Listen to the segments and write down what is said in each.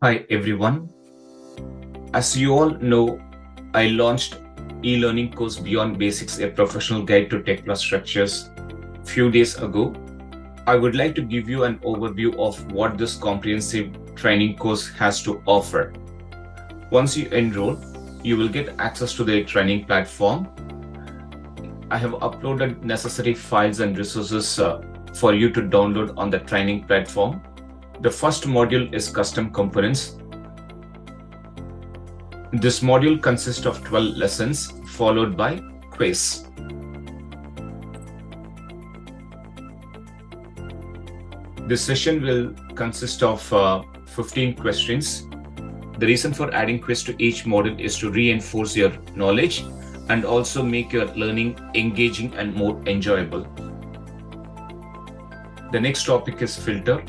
Hi everyone. As you all know, I launched e-learning course Beyond Basics, a professional guide to Tekla Structures few days ago. I would like to give you an overview of what this comprehensive training course has to offer. Once you enroll, you will get access to the training platform. I have uploaded necessary files and resources for you to download on the training platform. The first module is custom components. This module consists of 12 lessons followed by quiz. This session will consist of 15 questions. The reason for adding quiz to each module is to reinforce your knowledge and also make your learning engaging and more enjoyable. The next topic is filter.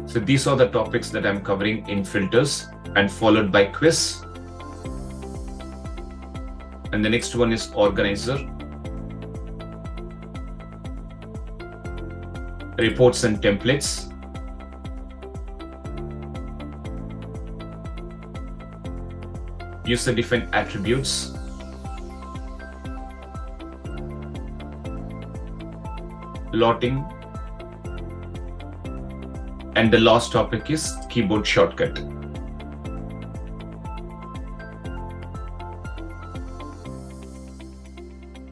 So these are the topics that I'm covering in filters and followed by quiz. And the next one is organizer, reports and templates, user-defined attributes, lotting, and the last topic is keyboard shortcut.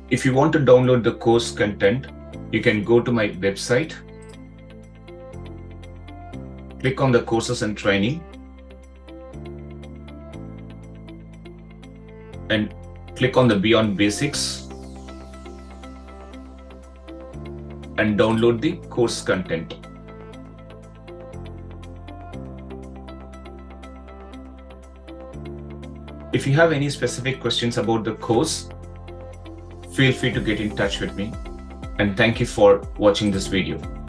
If you want to download the course content, you can go to my website, click on the courses and training, and click on the Beyond Basics and download the course content. If you have any specific questions about the course, feel free to get in touch with me. And thank you for watching this video.